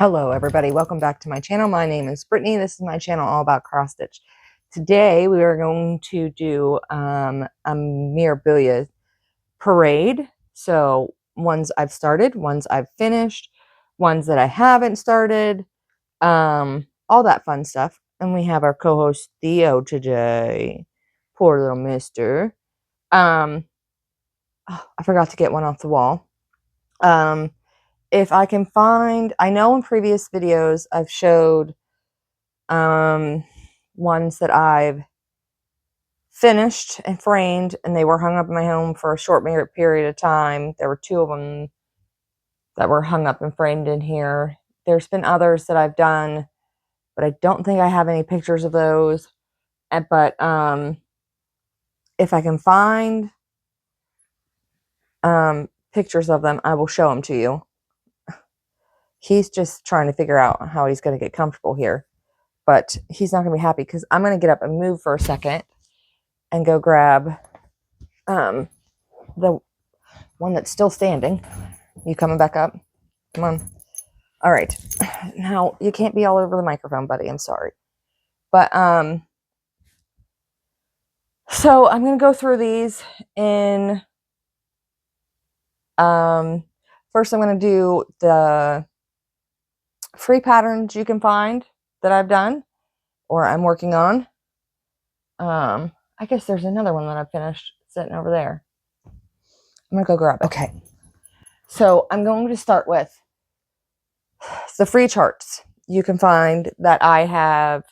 Hello everybody, welcome back to my channel. My name is Brittany. This is my channel all about cross stitch. Today we are going to do a Mirabilia parade. So ones I've started, ones I've finished, ones that I haven't started, all that fun stuff. And we have our co-host Theo today. Poor little mister. I forgot to get one off the wall. If I can find, I know in previous videos I've showed ones that I've finished and framed, and they were hung up in my home for a short period of time. There were two of them that were hung up and framed in here. There's been others that I've done, but I don't think I have any pictures of those. But if I can find pictures of them, I will show them to you. He's just trying to figure out how he's going to get comfortable here. But he's not going to be happy because I'm going to get up and move for a second and go grab the one that's still standing. You coming back up? Come on. All right. Now, you can't be all over the microphone, buddy. I'm sorry. But, so I'm going to go through these in, first I'm going to do the free patterns you can find that I've done or I'm working on. I guess there's another one that I've finished sitting over there. I'm going to go grab it. Okay. So I'm going to start with the free charts you can find that I have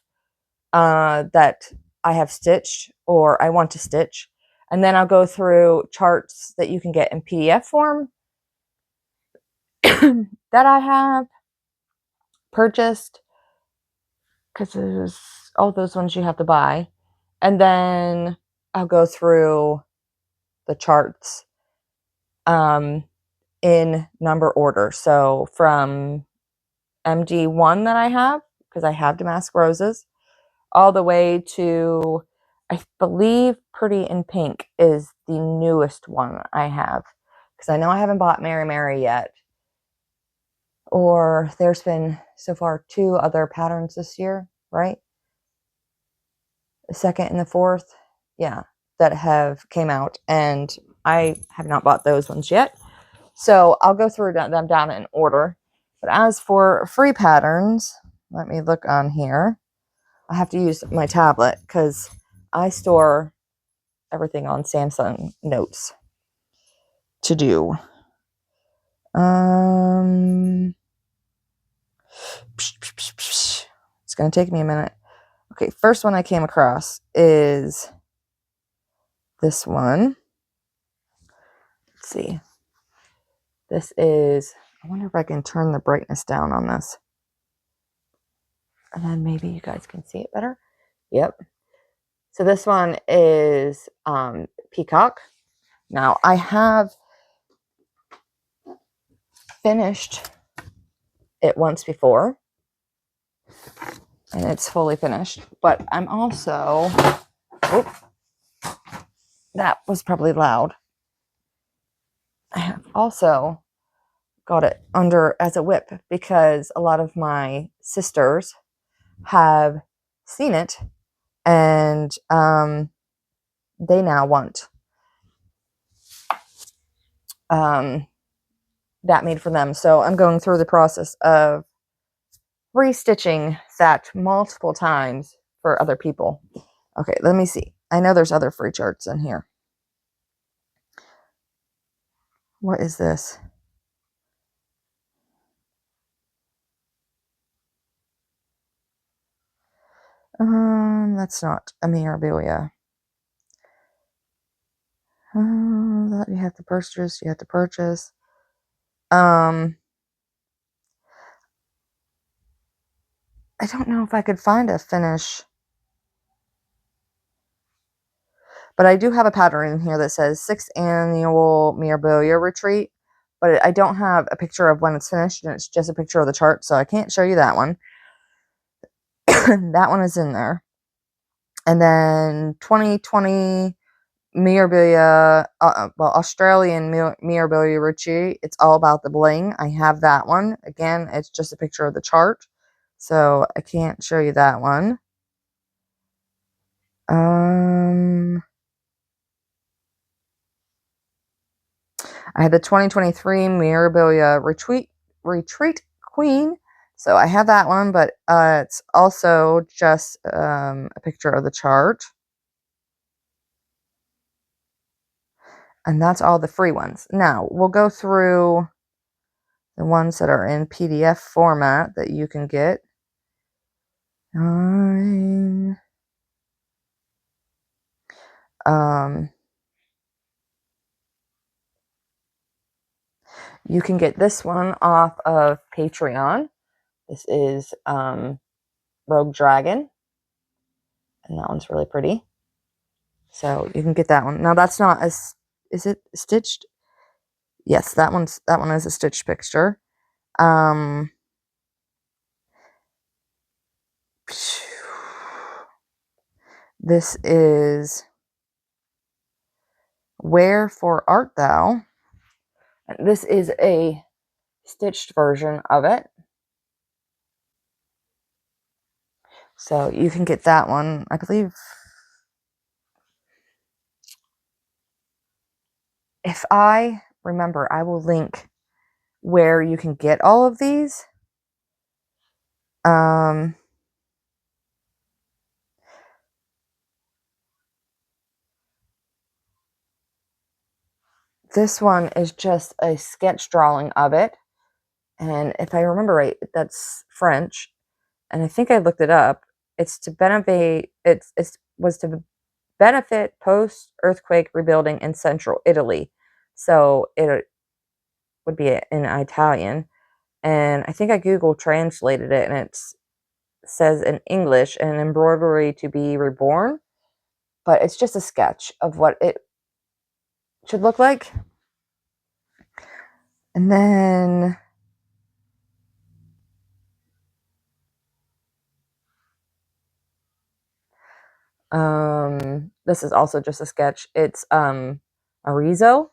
stitched or I want to stitch. And then I'll go through charts that you can get in PDF form that I have purchased, because there's all those ones you have to buy. And then I'll go through the charts in number order. So from MD1 that I have, because I have damask roses, all the way to, I believe, Pretty in Pink is the newest one I have, because I know I haven't bought Mary Mary yet, or there's been so far 2 other patterns this year, right? The 2nd and the 4th, yeah, that have came out, and I have not bought those ones yet. So I'll go through them down in order. But as for free patterns, let me look on here. I have to use my tablet because I store everything on Samsung Notes to do. It's going to take me a minute. Okay, first one I came across is this one. Let's see. This is, I wonder if I can turn the brightness down on this. And then maybe you guys can see it better. Yep. So this one is Peacock. Now, I have finished it once before, and it's fully finished. But I'm also, that was probably loud. I have also got it under as a WIP because a lot of my sisters have seen it, and they now want that made for them. So I'm going through the process of restitching that multiple times for other people. Okay, let me see. I know there's other free charts in here. What is this? That's not a Mirabilia. That you have to purchase. You have to purchase. I don't know if I could find a finish, but I do have a pattern in here that says 6th annual Mirabilia retreat, but I don't have a picture of when it's finished, and it's just a picture of the chart, so I can't show you that one. That one is in there. And then 2020 Mirabilia, well, Australian Mirabilia Ricci. It's all about the bling. I have that one. Again, it's just a picture of the chart, so I can't show you that one. I had the 2023 Mirabilia Retreat Queen, so I have that one, but it's also just a picture of the chart. And that's all the free ones. Now, we'll go through the ones that are in PDF format that you can get. You can get this one off of Patreon. This is Rogue Dragon, and that one's really pretty. So you can get that one. Now that's not as, is it stitched? Yes, that one is a stitched picture. This is Wherefore Art Thou? This is a stitched version of it. So you can get that one, I believe. If I remember, I will link where you can get all of these. This one is just a sketch drawing of it. And if I remember right, that's French. And I think I looked it up. It's to benefit, it was to benefit post-earthquake rebuilding in central Italy. So it would be in Italian. And I think I Google translated it, and it says in English, an embroidery to be reborn. But it's just a sketch of what it should look like. And then this is also just a sketch. It's Arizo.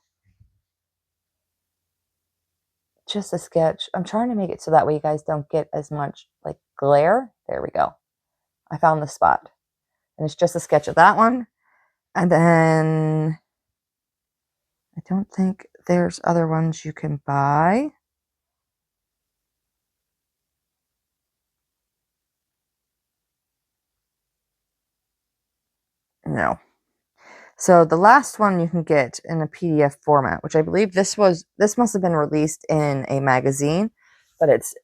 Just a sketch. I'm trying to make it so that way you guys don't get as much like glare. There we go. I found the spot. And it's just a sketch of that one. And then I don't think there's other ones you can buy. No. So the last one you can get in a PDF format, which I believe this must have been released in a magazine, but it's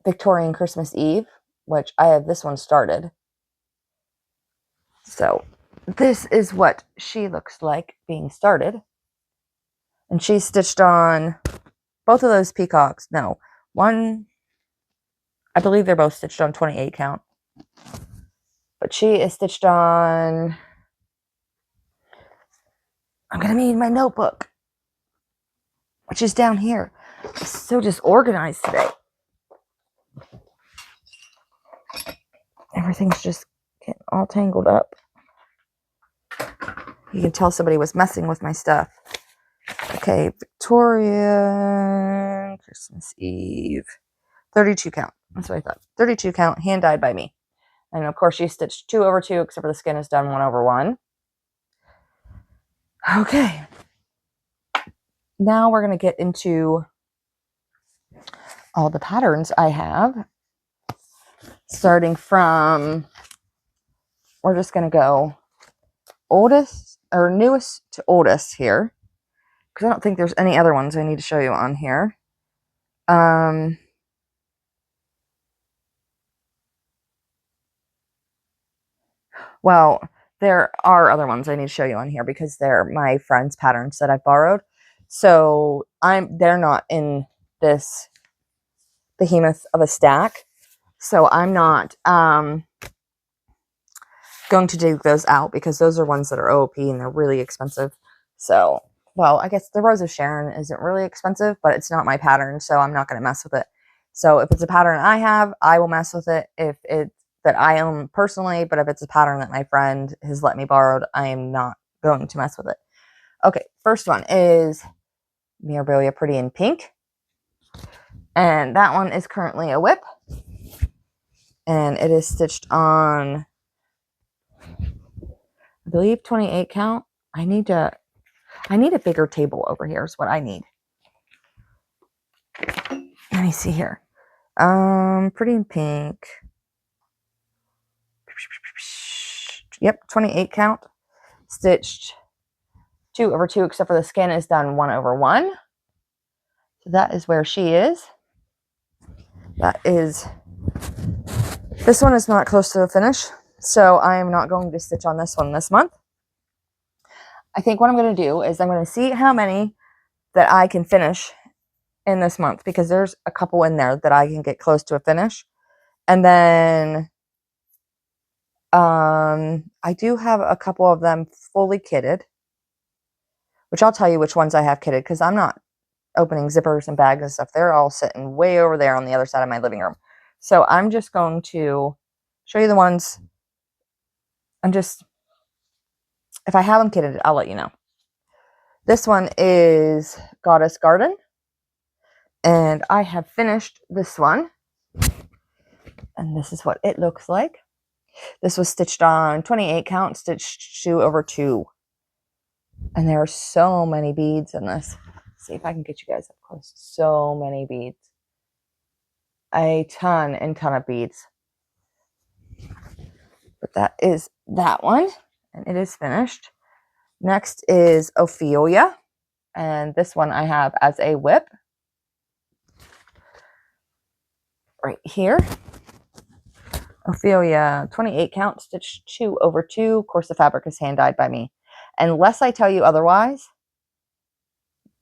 Victorian Christmas Eve, which I have this one started. So this is what she looks like being started. And she stitched on both of those peacocks. No, one, I believe they're both stitched on 28 count. But she is stitched on, I'm going to need my notebook, which is down here. It's so disorganized today. Everything's just getting all tangled up. You can tell somebody was messing with my stuff. Okay, Victorian Christmas Eve. 32 count. That's what I thought. 32 count, hand dyed by me. And of course, she stitched 2 over 2, except for the skin is done 1 over 1. Okay. Now we're going to get into all the patterns I have. Starting from, we're just going to go oldest or newest to oldest here. Because I don't think there's any other ones I need to show you on here. Well, there are other ones I need to show you on here because they're my friends' patterns that I borrowed. So they're not in this behemoth of a stack. So I'm not going to dig those out because those are ones that are OOP and they're really expensive. So, well, I guess the Rose of Sharon isn't really expensive, but it's not my pattern, so I'm not going to mess with it. So if it's a pattern I have, I will mess with it. If it's that I own personally, but if it's a pattern that my friend has let me borrow, I am not going to mess with it. Okay, first one is Mirabilia Pretty in Pink. And that one is currently a WIP. And it is stitched on, I believe, 28 count. I need a bigger table over here is what I need. Let me see here. Pretty in Pink. Yep, 28 count. Stitched 2/2, except for the skin is done 1/1. So that is where she is. This one is not close to the finish, so I am not going to stitch on this one this month. I think what I'm going to do is I'm going to see how many that I can finish in this month, because there's a couple in there that I can get close to a finish. And then I do have a couple of them fully kitted, which I'll tell you which ones I have kitted, because I'm not opening zippers and bags and stuff. They're all sitting way over there on the other side of my living room. So I'm just going to show you the ones. If I have them kitted, I'll let you know. This one is Goddess Garden. And I have finished this one. And this is what it looks like. This was stitched on 28 count, stitched 2/2. And there are so many beads in this. Let's see if I can get you guys up close. So many beads. A ton of beads. But that is that one. And it is finished. Next is Ophelia. And this one I have as a WIP. Right here. Ophelia, 28 count, stitched 2/2. Of course, the fabric is hand dyed by me. Unless I tell you otherwise,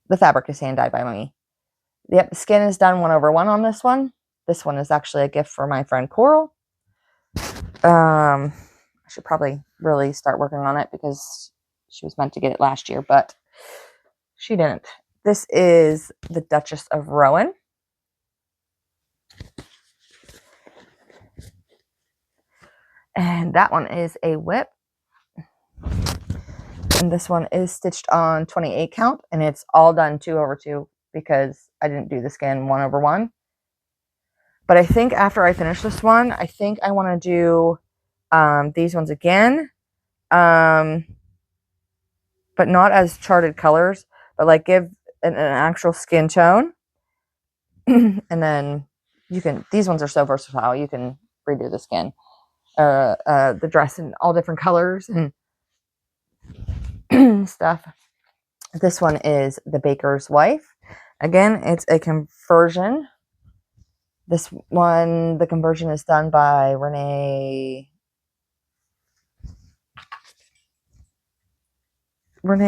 the fabric is hand dyed by me. Yep, the skin is done 1/1 on this one. This one is actually a gift for my friend Coral. I should probably really start working on it because she was meant to get it last year, but she didn't. This is the Duchess of Rowan. And that one is a WIP. And this one is stitched on 28 count, and it's all done 2/2 because I didn't do the skin 1/1. But I think after I finish this one, I think I want to do these ones again, but not as charted colors, but like give an actual skin tone. And then you can, these ones are so versatile, you can redo the skin, the dress in all different colors and stuff. This one is The Baker's Wife. Again, it's a conversion. This one, the conversion is done by Renee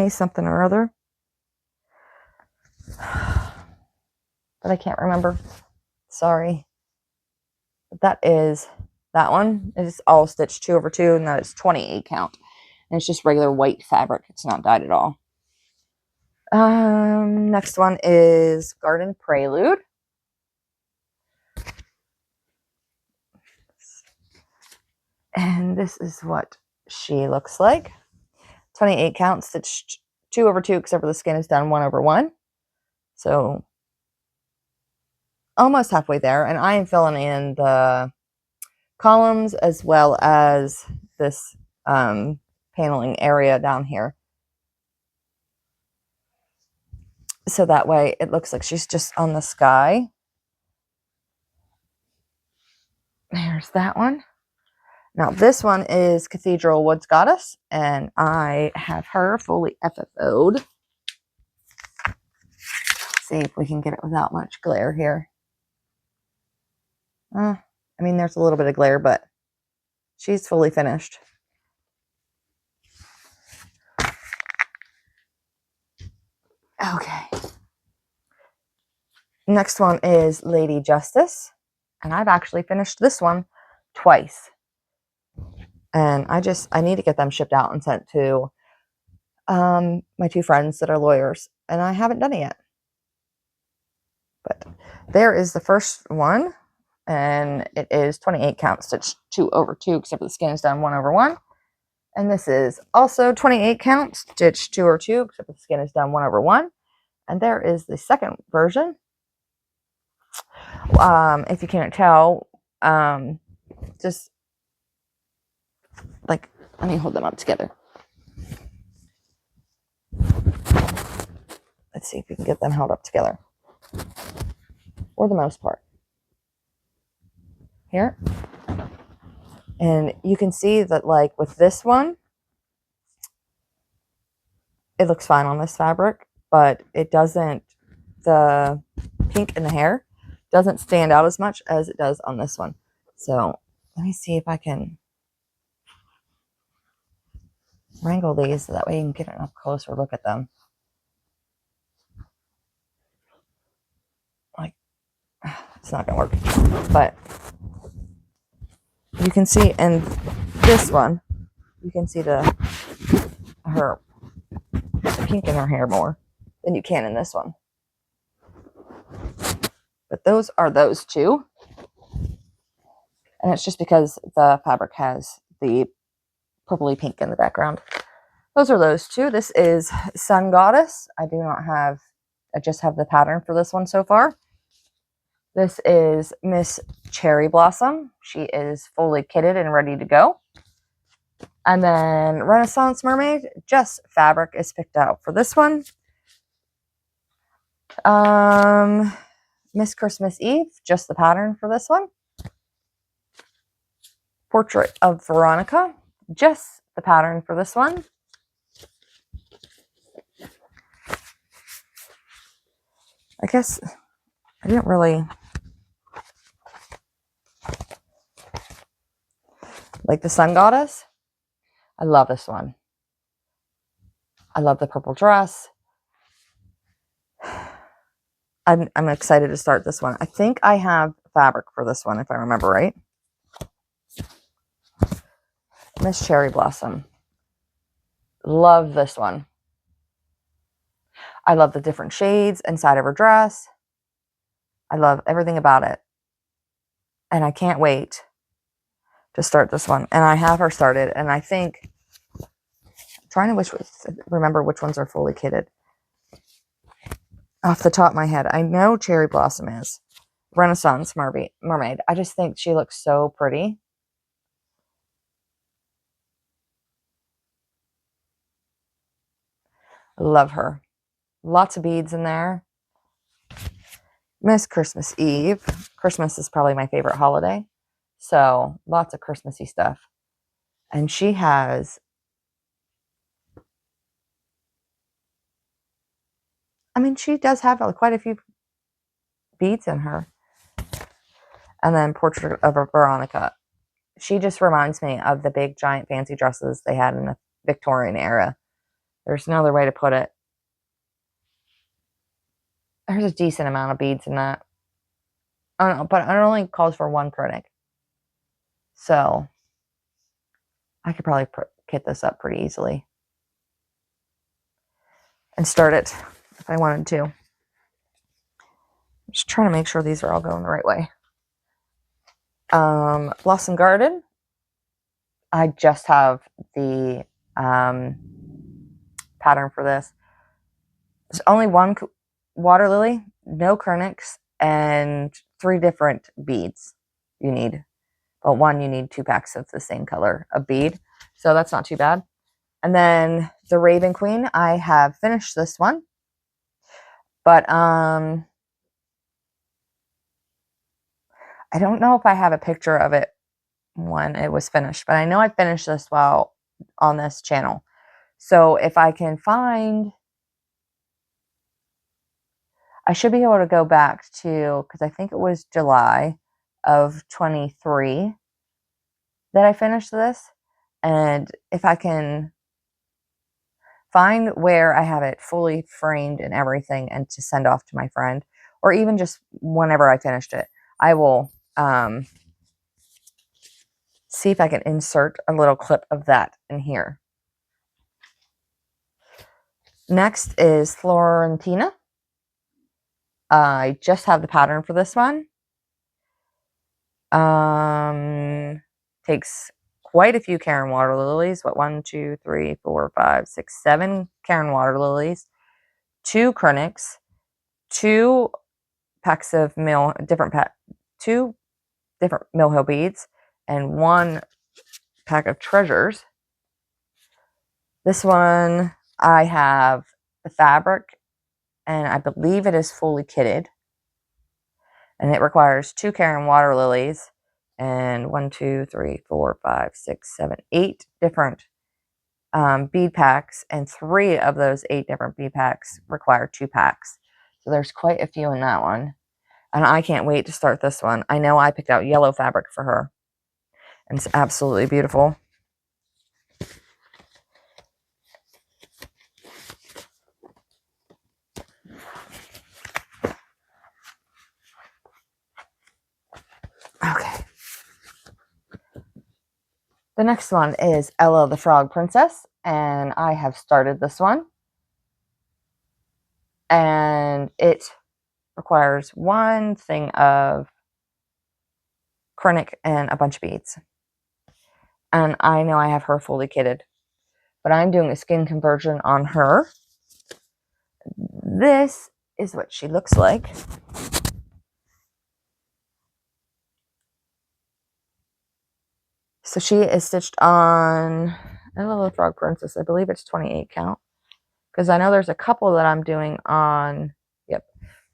something or other. But I can't remember. Sorry. But that is that one. It is all stitched 2/2, and that is 28 count. And it's just regular white fabric. It's not dyed at all. Next one is Garden Prelude. And this is what she looks like. 28 count, stitched 2/2, except for the skin is done 1/1. So almost halfway there. And I am filling in the columns as well as this paneling area down here. So that way it looks like she's just on the sky. There's that one. Now this one is Cathedral Woods Goddess, and I have her fully FFO'd. See if we can get it without much glare here. I mean, there's a little bit of glare, but she's fully finished. Okay. Next one is Lady Justice, and I've actually finished this one twice. And I need to get them shipped out and sent to my two friends that are lawyers, and I haven't done it yet. But there is the first one. and it is 28 count stitch 2/2, except for the skin is done 1/1. And this is also 28 count stitch 2/2, except for the skin is done 1/1. And there is the second version. If you can't tell, just like, let me hold them up together. Let's see if we can get them held up together, for the most part. Here. And you can see that, like, with this one, it looks fine on this fabric, but it doesn't, the pink in the hair doesn't stand out as much as it does on this one. So let me see if I can wrangle these so that way you can get an up closer look at them. Like, it's not gonna work, but you can see in this one, you can see the pink in her hair more than you can in this one. But those are those two. And it's just because the fabric has the purpley pink in the background. Those are those two. This is Sun Goddess. I just have the pattern for this one so far. This is Miss Cherry Blossom. She is fully kitted and ready to go. And then Renaissance Mermaid, just fabric is picked out for this one. Miss Christmas Eve, just the pattern for this one. Portrait of Veronica, just the pattern for this one. I guess I didn't really like the Sun Goddess. I love this one. I love the purple dress. I'm excited to start this one. I think I have fabric for this one, if I remember right. Miss Cherry Blossom. Love this one. I love the different shades inside of her dress. I love everything about it. And I can't wait to start this one. And I have her started. And I think, I'm trying to remember which ones are fully kitted. Off the top of my head, I know Cherry Blossom is. Renaissance Mermaid. I just think she looks so pretty. Love her. Lots of beads in there. Miss Christmas Eve. Christmas is probably my favorite holiday. So lots of Christmassy stuff. And she has, I mean, she does have quite a few beads in her. And then Portrait of Veronica. She just reminds me of the big giant fancy dresses they had in the Victorian era. There's no other way to put it. There's a decent amount of beads in that. I don't know, but it only calls for one printing. So I could probably kit this up pretty easily and start it if I wanted to. I'm just trying to make sure these are all going the right way. Blossom Garden. I just have the pattern for this. There's only one water lily, no Kernix, and 3 different beads you need. But one, you need 2 packs of the same color of bead. So that's not too bad. And then the Raven Queen, I have finished this one. But I don't know if I have a picture of it when it was finished. But I know I finished this while on this channel. So if I can find, I should be able to go back to, because I think it was July of 23 that I finished this. And if I can find where I have it fully framed and everything and to send off to my friend, or even just whenever I finished it, I will see if I can insert a little clip of that in here. Next is Florentina. I just have the pattern for this one. Takes quite a few Karen water lilies. What, 1, 2, 3, 4, 5, 6, 7 Karen water lilies, 2 Krennics, 2 packs of two different Mill Hill beads, and 1 pack of treasures. This one, I have the fabric, and I believe it is fully kitted. And it requires 2 Karen water lilies and 1, 2, 3, 4, 5, 6, 7, 8 different bead packs, and 3 of those 8 different bead packs require 2 packs. So there's quite a few in that one. And I can't wait to start this one. I know I picked out yellow fabric for her, and it's absolutely beautiful. Okay. The next one is Ella the Frog Princess, and I have started this one. And it requires 1 thing of Krennic and a bunch of beads. And I know I have her fully kitted, but I'm doing a skin conversion on her. This is what she looks like. So she is stitched on Ella the Frog Princess. I believe it's 28 count. Because I know there's a couple that I'm doing on,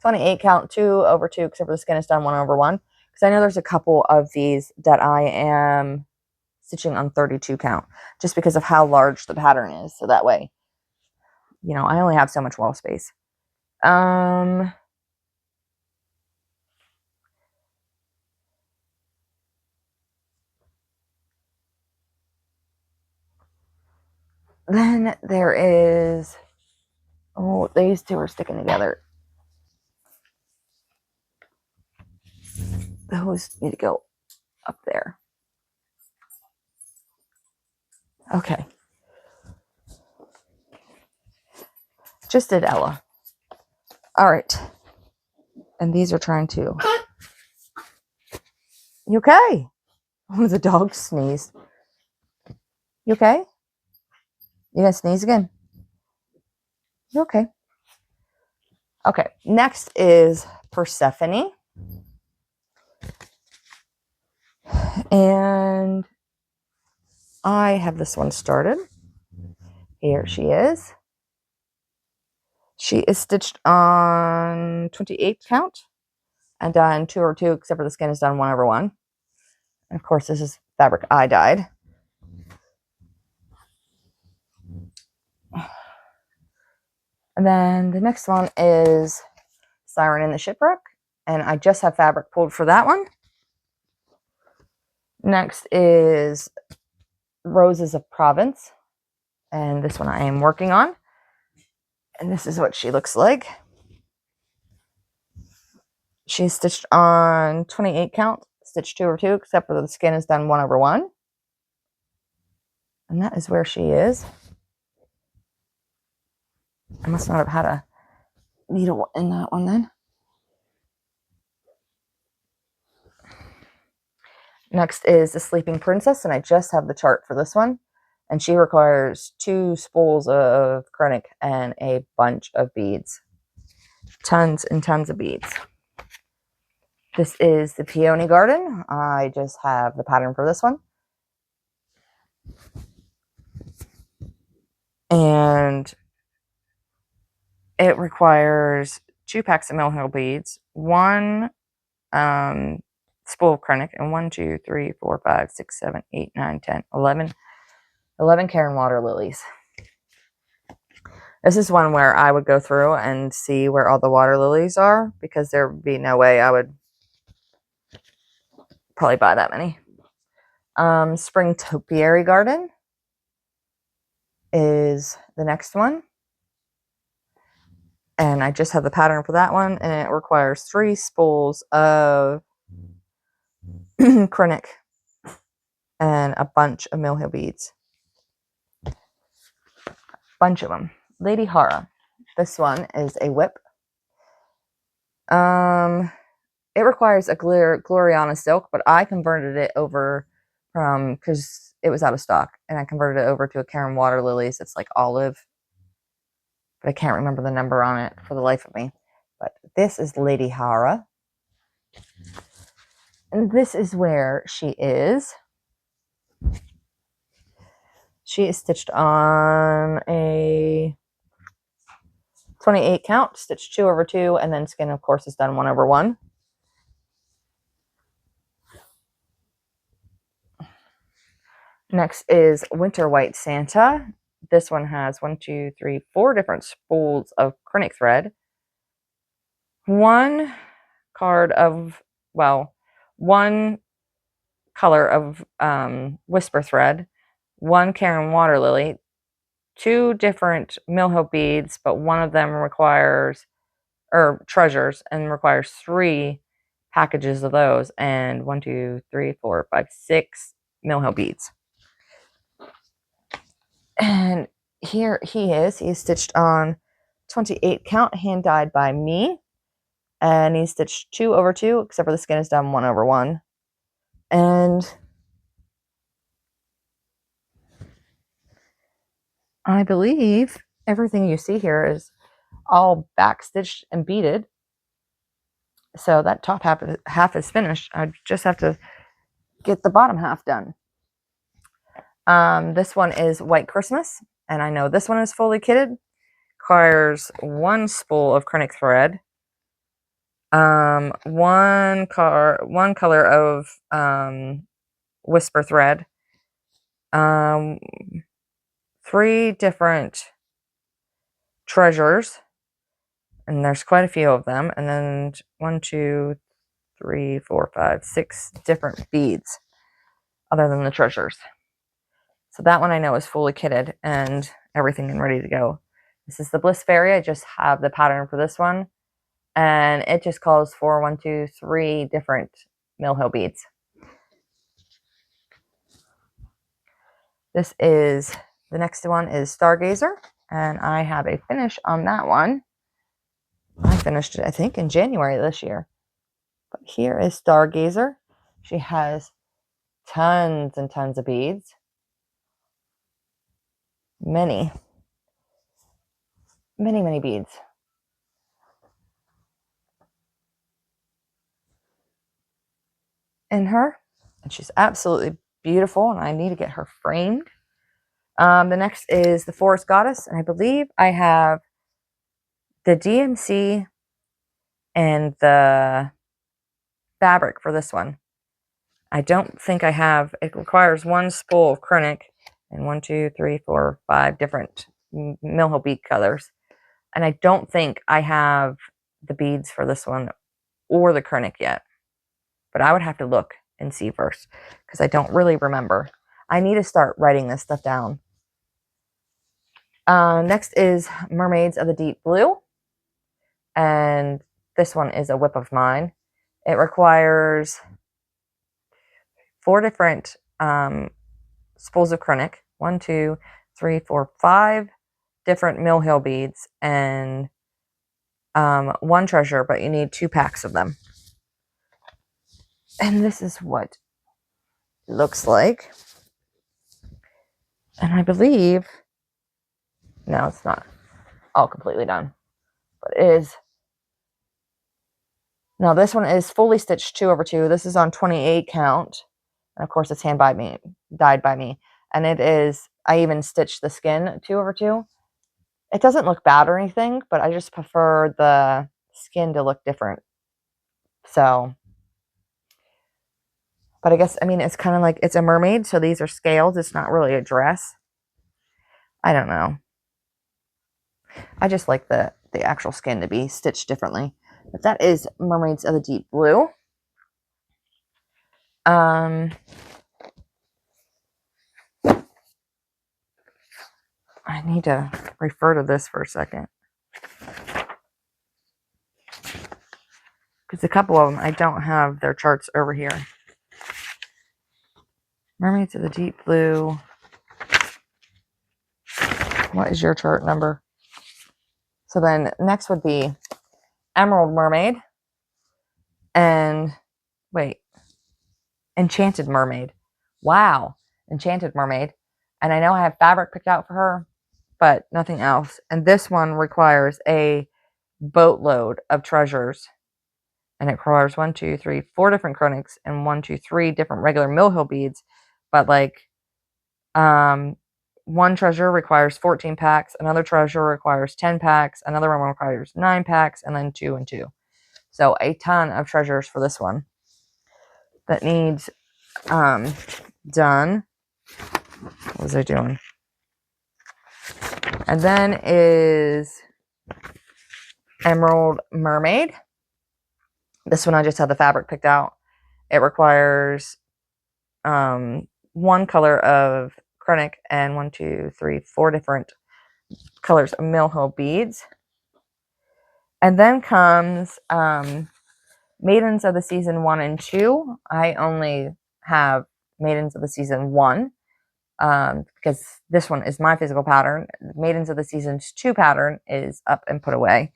28 count, 2 over 2, except for the skin is done 1 over 1. Because I know there's a couple of these that I am stitching on 32 count, just because of how large the pattern is. So that way, I only have so much wall space. Then there is, these 2 are sticking together. Those need to go up there. Okay. Just did Ella. All right. And these are trying to. You okay? Oh, the dog sneezed. You okay? You gonna sneeze again? You okay? Okay. Next is Persephone. And I have this one started. Here she is. She is stitched on 28 count and done 2 over 2, except for the skin is done 1 over 1. And of course, this is fabric I dyed. And then the next one is Siren in the Shipwreck, and I just have fabric pulled for that one. Next is Roses of Provence, and this one I am working on. And this is what she looks like. She's stitched on 28 count, stitched 2 over 2, except for the skin is done 1 over 1. And that is where she is. I must not have had a needle in that one then. Next is the Sleeping Princess, and I just have the chart for this one. And she requires 2 spools of Krennic and a bunch of beads. Tons and tons of beads. This is the Peony Garden. I just have the pattern for this one. And it requires 2 packs of Mill Hill beads, 1 spool of Krennic, and 1, 2, 3, 4, 5, 6, 7, 8, 9, 10, 11 Karen water lilies. This is one where I would go through and see where all the water lilies are, because there would be no way I would probably buy that many. Spring Topiary Garden is the next one. And I just have the pattern for that one, and it requires 3 spools of Krennic and a bunch of Mill Hill beads. Bunch of them. Lady Hara. This one is a WIP. it requires a Gloriana silk, but I converted it over from, because it was out of stock, and I converted it over to a Karen Water Lilies. It's like olive, but I can't remember the number on it for the life of me. But this is Lady Hara. And this is where she is. She is stitched on a 28 count, stitch 2 over 2, and then skin, of course, is done 1 over 1. Next is Winter White Santa. This one has 1, 2, 3, 4 different spools of Krennic thread. One card of, well, one color of Whisper thread, 1 Karen Water Lily, 2 different Mill beads, but one of them requires, or treasures, and requires 3 packages of those, and 1, 2, 3, 4, 5, 6 Mill beads. And here he is. He's stitched on 28 count, hand dyed by me. And he's stitched 2 over 2, except for the skin is done 1 over 1. And I believe everything you see here is all back stitched and beaded. So that top half is finished. I just have to get the bottom half done. This one is White Christmas, and I know this one is fully kitted. Requires 1 spool of Krennic thread, one color of Whisper thread, 3 different treasures, and there's quite a few of them, and then 1, 2, 3, 4, 5, 6 different beads other than the treasures. So that one I know is fully kitted and everything and ready to go. This is the Bliss Fairy. I just have the pattern for this one, and it just calls for 1, 2, 3 different Mill Hill beads. The next one is Stargazer, and I have a finish on that one. I finished it, I think, in January this year. But here is Stargazer. She has tons and tons of beads. Many beads. In her, and she's absolutely beautiful, and I need to get her framed. The next is the Forest Goddess, and I believe I have the DMC and the fabric for this one. I don't think I have, it requires 1 spool of Krennic and 1, 2, 3, 4, 5 different Mill Hill bead colors. And I don't think I have the beads for this one or the Krennic yet. But I would have to look and see first, because I don't really remember. I need to start writing this stuff down. Next is Mermaids of the Deep Blue. And this one is a whip of mine. It requires 4 different spools of Krennic, 1, 2, 3, 4, 5 different Mill Hill beads, and 1 treasure, but you need 2 packs of them. And this is what it looks like. And I believe, no, it's not all completely done, but it is. No, this one is fully stitched 2 over 2. This is on 28 count. And of course, it's dyed by me. And it is, I even stitched the skin 2 over 2. It doesn't look bad or anything, but I just prefer the skin to look different. So, but I guess, I mean, it's kind of like, it's a mermaid, so these are scales. It's not really a dress. I don't know. I just like the actual skin to be stitched differently. But that is Mermaids of the Deep Blue. I need to refer to this for a second, because a couple of them, I don't have their charts over here. Mermaids of the Deep Blue. What is your chart number? So then next would be Emerald Mermaid. And wait, Enchanted Mermaid. Wow, Enchanted Mermaid. And I know I have fabric picked out for her, but nothing else. And this one requires a boatload of treasures. And it requires 1, 2, 3, 4 different chronics and 1, 2, 3 different regular Mill beads. But like, one treasure requires 14 packs, another treasure requires 10 packs, another one requires 9 packs, and then 2 and 2. So a ton of treasures for this one that needs done. What was I doing? And then is Emerald Mermaid. This one I just had the fabric picked out. It requires one color of chronic and 1, 2, 3, 4 different colors of Mill beads. And then comes Maidens of the Season 1 and 2. I only have Maidens of the Season 1 because this one is my physical pattern. Maidens of the Season 2 pattern is up and put away.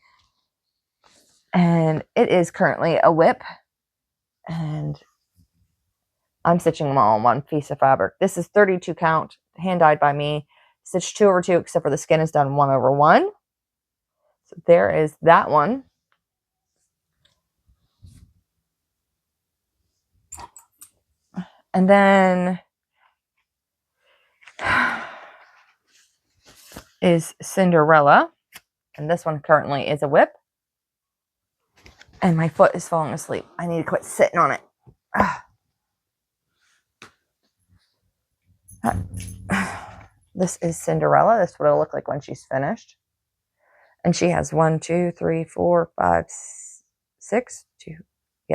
And it is currently a WIP. And I'm stitching them all on one piece of fabric. This is 32 count, hand dyed by me. Stitched 2 over 2, except for the skin is done 1 over 1. So there is that one. And then is Cinderella. And this one currently is a WIP. And my foot is falling asleep. I need to quit sitting on it. This is Cinderella. This is what it'll look like when she's finished. And she has 1, 2, 3, 4, 5, 6,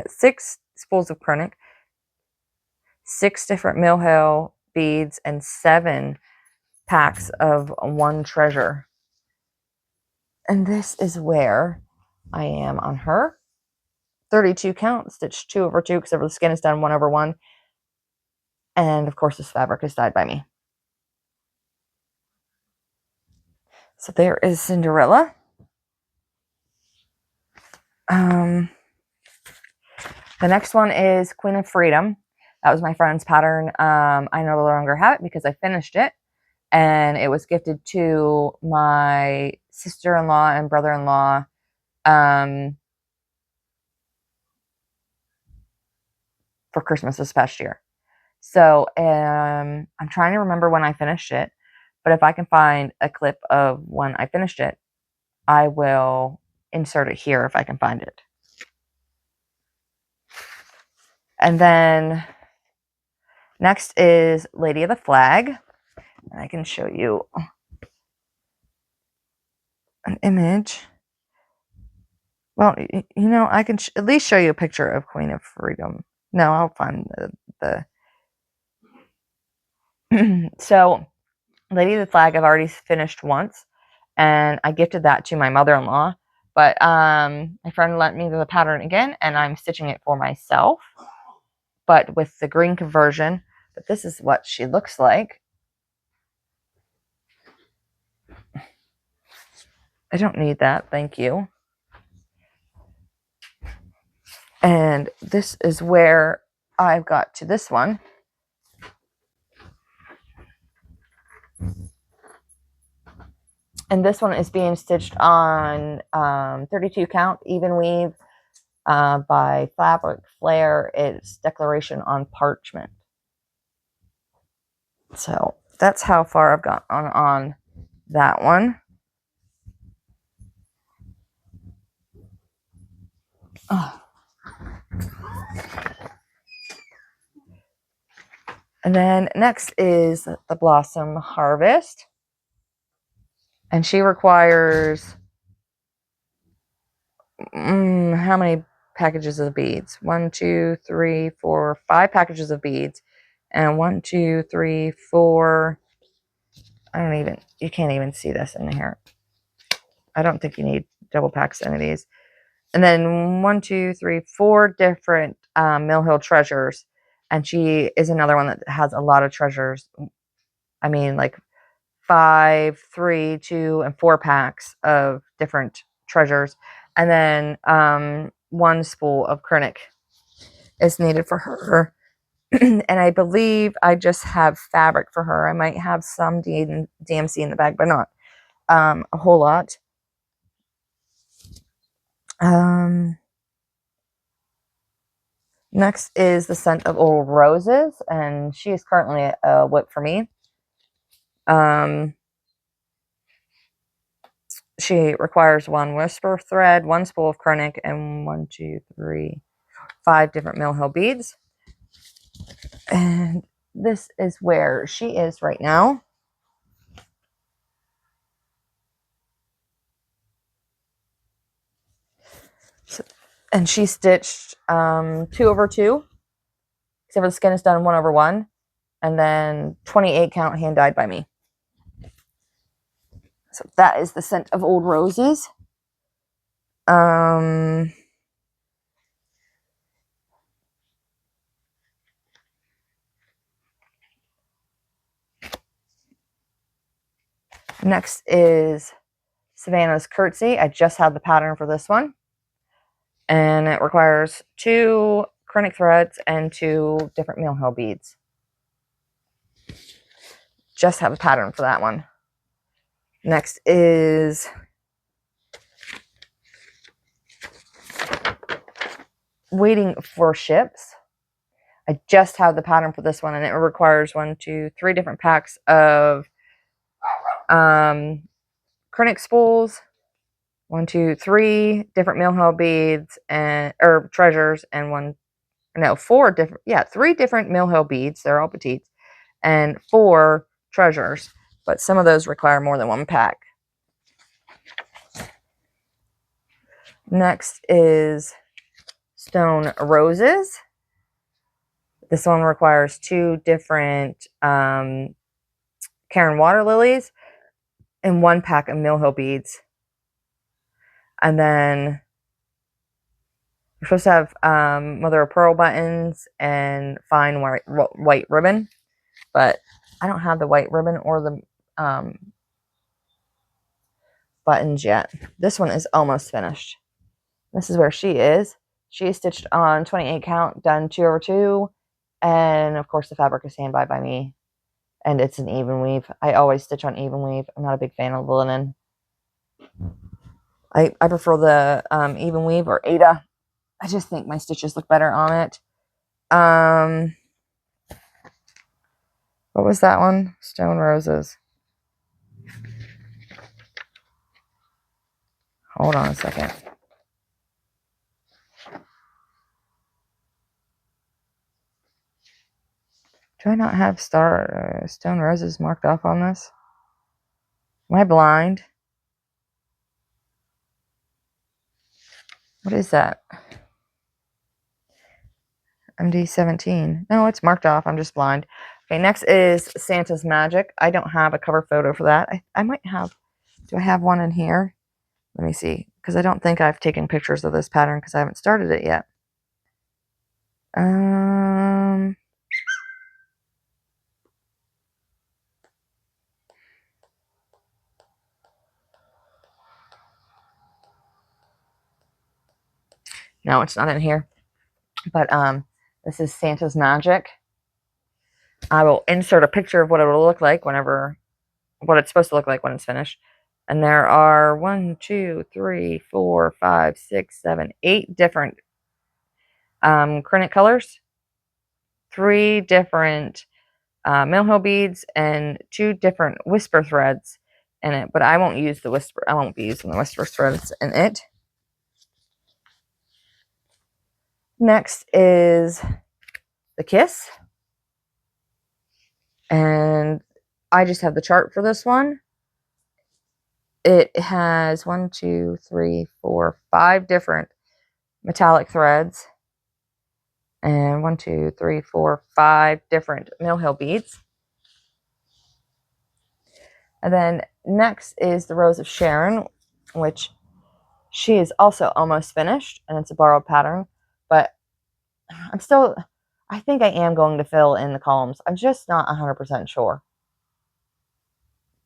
6 spools of chronic, 6 different Mill beads, and 7 packs of one treasure. And this is where I am on her. 32 count, stitched 2 over 2, except for the skin is done 1 over 1. And of course, this fabric is dyed by me. So there is Cinderella. The next one is Queen of Freedom. That was my friend's pattern. I no longer have it because I finished it. And it was gifted to my sister-in-law and brother-in-law for Christmas this past year. So I'm trying to remember when I finished it. But if I can find a clip of when I finished it, I will insert it here if I can find it. And then next is Lady of the Flag. And I can show you an image. Well, you know, I can at least show you a picture of Queen of Freedom. No, I'll find the So, Lady of the Flag I've already finished once. And I gifted that to my mother-in-law. But my friend lent me the pattern again, and I'm stitching it for myself. But with the green conversion. But this is what she looks like. I don't need that, thank you. And this is where I've got to this one. And this one is being stitched on 32 count even weave by Fabric Flair. It's Declaration on Parchment. So that's how far I've got on that one. Oh. And then next is the Blossom Harvest. And she requires how many packages of beads? 1, 2, 3, 4, 5 packages of beads. And 1, 2, 3, 4. You can't even see this in here. I don't think you need double packs in these. And then 1, 2, 3, 4 different Mill treasures. And she is another one that has a lot of treasures. I mean, like 5, 3, 2, and 4 packs of different treasures. And then 1 spool of chronic is needed for her. And I believe I just have fabric for her. I might have some DMC in the bag, but not a whole lot. Next is the scent of Old Roses, and she is currently a WIP for me. She requires 1 whisper thread, 1 spool of chronic, and 1, 2, 3, 5 different Mill Hill beads. And this is where she is right now. And she stitched 2/2, except for the skin is done 1/1, and then 28 count hand dyed by me. So that is the scent of Old Roses. Next is Savannah's Curtsy. I just have the pattern for this one, and it requires 2 chronic threads and 2 different Mill Hill beads. Just have a pattern for that one. Next is Waiting for Ships. I just have the pattern for this one, and it requires 1, 2, 3 different packs of chronic spools, 1, 2, 3 different Mill Hill beads and treasures, and 3 different Mill Hill beads. They're all petites, and 4 treasures, but some of those require more than 1 pack. Next is Stone Roses. This one requires 2 different Karen water lilies and 1 pack of Mill Hill beads. And then we're supposed to have mother of pearl buttons and fine white ribbon, but I don't have the white ribbon or the buttons yet. This one is almost finished. This is where she is. She is stitched on 28 count, done 2/2, and of course the fabric is hand dyed by me, and it's an even weave. I always stitch on even weave. I'm not a big fan of the linen. I prefer the even weave or Ada. I just think my stitches look better on it. What was that one? Stone Roses. Hold on a second. Do I not have Stone Roses marked off on this? Am I blind? What is that? MD17. No, it's marked off. I'm just blind. Okay, next is Santa's Magic. I don't have a cover photo for that. I might have. Do I have one in here? Let me see. Because I don't think I've taken pictures of this pattern because I haven't started it yet. No, it's not in here. But this is Santa's Magic. I will insert a picture of what it will look like what it's supposed to look like when it's finished. And there are 1, 2, 3, 4, 5, 6, 7, 8 different chronic colors, 3 different Mill Hill beads, and 2 different whisper threads in it. But I won't use the whisper. I won't be using the whisper threads in it. Next is the Kiss. And I just have the chart for this one. It has 1, 2, 3, 4, 5 different metallic threads. And 1, 2, 3, 4, 5 different Mill Hill beads. And then next is the Rose of Sharon, which she is also almost finished, and it's a borrowed pattern. But I think I am going to fill in the columns. I'm just not 100% sure.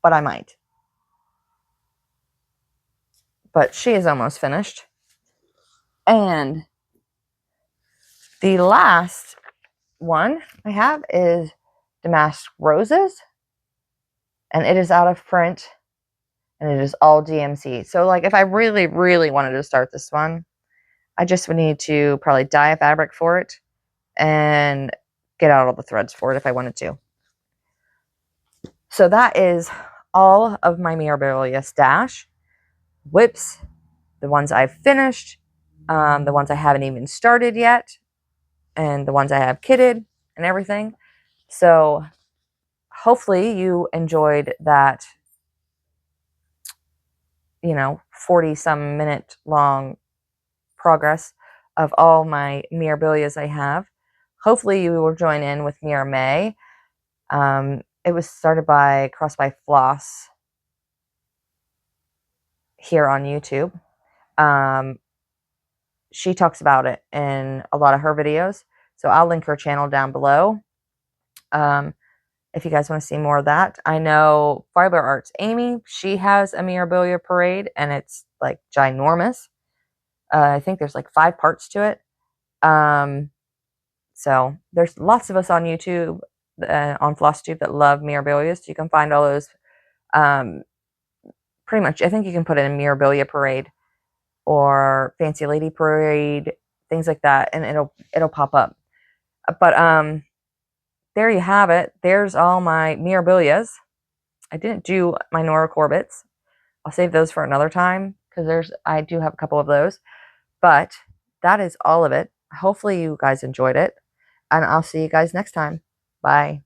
But I might. But she is almost finished. And The last one I have is Damask Roses, and it is out of print, and it is all DMC. So like if I really, really wanted to start this one, I just would need to probably dye a fabric for it and get out all the threads for it if I wanted to. So that is all of my Mirabilia stash. WIPS, the ones I've finished, the ones I haven't even started yet, and the ones I have kitted and everything. So hopefully you enjoyed that, 40 some minute long progress of all my Mirabilias I have. Hopefully you will join in with Mira May. It was started by Cross by Floss here on YouTube. She talks about it in a lot of her videos, so I'll link her channel down below. If you guys want to see more of that. I know Fiber Arts Amy, she has a Mirabilia parade, and it's like ginormous. I think there's like 5 parts to it. So there's lots of us on YouTube, on Flosstube, that love Mirabilia, so you can find all those. Pretty much, I think you can put it in Mirabilia parade or Fancy Lady parade, things like that, and it'll pop up. But there you have it. There's all my Mirabilias. I didn't do my Nora Corbetts. I'll save those for another time because I do have a couple of those. But that is all of it. Hopefully you guys enjoyed it, and I'll see you guys next time. Bye.